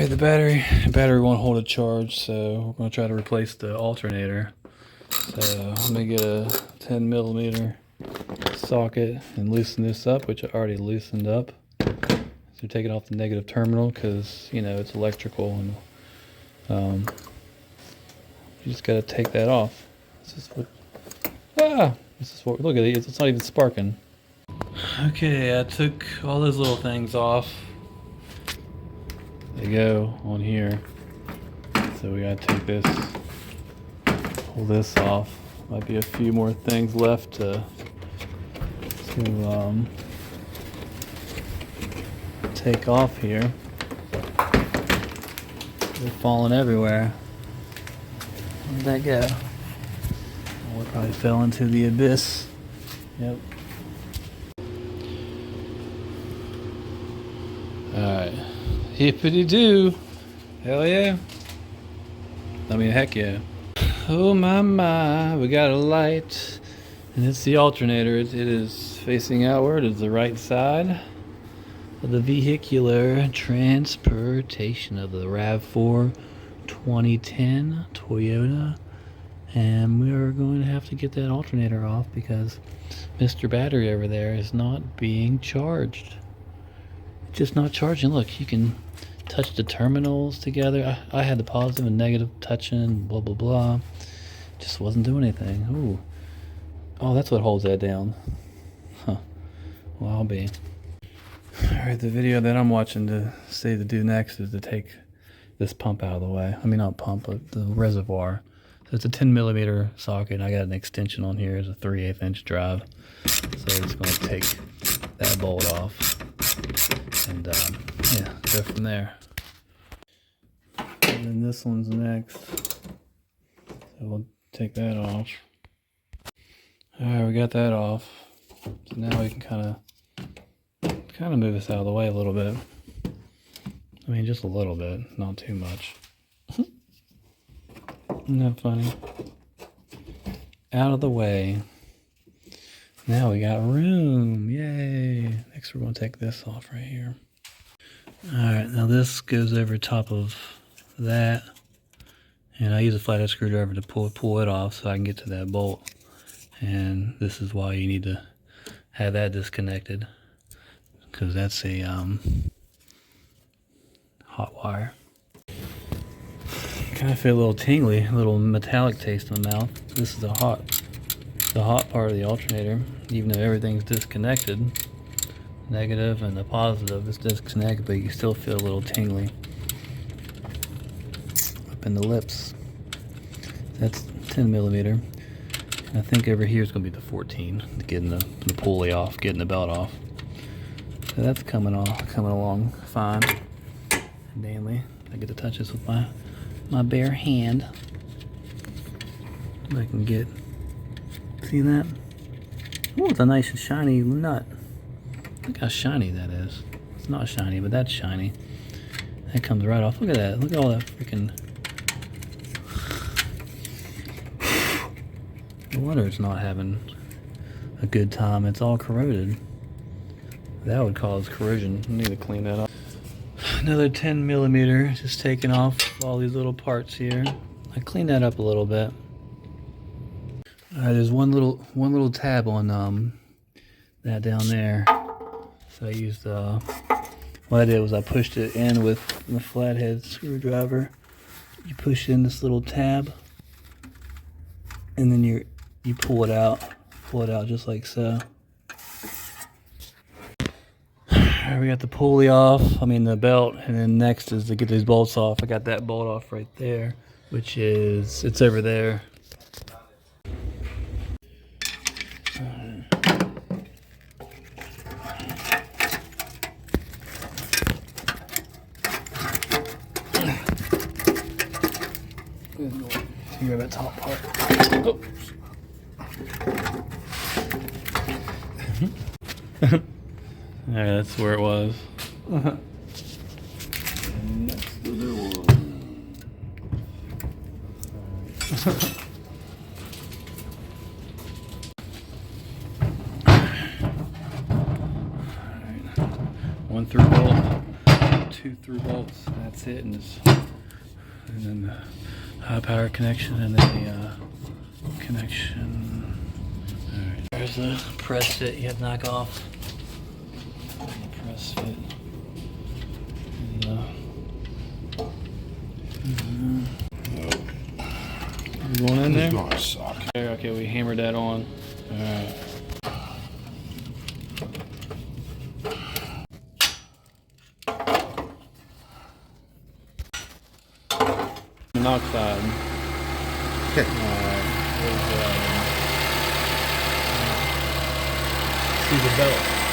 Alright, the battery won't hold a charge, so we're going to try to replace the alternator. So I'm going to get a 10mm socket and loosen this up, which I already loosened up. So take it off the negative terminal because, you know, it's electrical, and you just got to take that off. This is what, look at it, it's not even sparking. Okay, I took all those little things off. They go on here. So we gotta take this, pull this off. Might be a few more things left to take off here. They're falling everywhere. Where'd that go? Oh, it probably fell into the abyss. Yep. Alright. Hippity-doo. Hell yeah. I mean, heck yeah. Oh my, we got a light. And it's the alternator. It is facing outward. It's the right side of the vehicular transportation of the RAV4 2010 Toyota. And we're going to have to get that alternator off because Mr. Battery over there is not being charged. It's just not charging. Look, you can touch the terminals together. I had the positive and negative touching, blah blah blah. Just wasn't doing anything. Ooh. Oh, that's what holds that down. Huh. Well, I'll be. Alright, the video that I'm watching to say to do next is to take this pump out of the way. I mean, not pump, but the reservoir. So it's a 10mm socket. I got an extension on here. It's a 3/8 inch drive. So I'm just going to take that bolt off and yeah, go from there. And then this one's next. So we'll take that off. Alright, we got that off. So now we can kind of move this out of the way a little bit. I mean, just a little bit, not too much. Isn't that funny? Out of the way. Now we got room. Yay. Next we're going to take this off right here. Alright, now this goes over top of that. And I use a flathead screwdriver to pull it off so I can get to that bolt. And this is why you need to have that disconnected. Because that's a hot wire. Kind of feel a little tingly, a little metallic taste in the mouth. This is the hot part of the alternator. Even though everything's disconnected, negative and the positive is disconnected, but you still feel a little tingly up in the lips. That's 10mm. And I think over here is going to be the 14, getting the pulley off, getting the belt off. So that's coming along fine. Dandy. I get to touch this with my bare hand. If I can get, see that? Oh, it's a nice and shiny nut. Look how shiny that is. It's not shiny, but that's shiny. That comes right off. Look at that. Look at all that freaking. No wonder it's not having a good time. It's all corroded. That would cause corrosion. I need to clean that up. Another 10mm, just taking off all these little parts here. I cleaned that up a little bit. Alright, there's one little tab on that down there. So I used what I did was I pushed it in with the flathead screwdriver. You push in this little tab, and then you pull it out just like so. We got the pulley off, the belt, and then next is to get these bolts off. I got that bolt off right there, which is, it's over there. Here, that top part. Oh. Yeah, that's where it was. And that's the new one. Alright. 1 through bolt, 2 2 through bolts. That's it, and then the high power connection, and then the connection. All right. There's the press fit you have to knock off. The press fit. Going in there? Going to suck. Okay, we hammered that on. Alright. Monoxide. Okay. Alright. See the belt.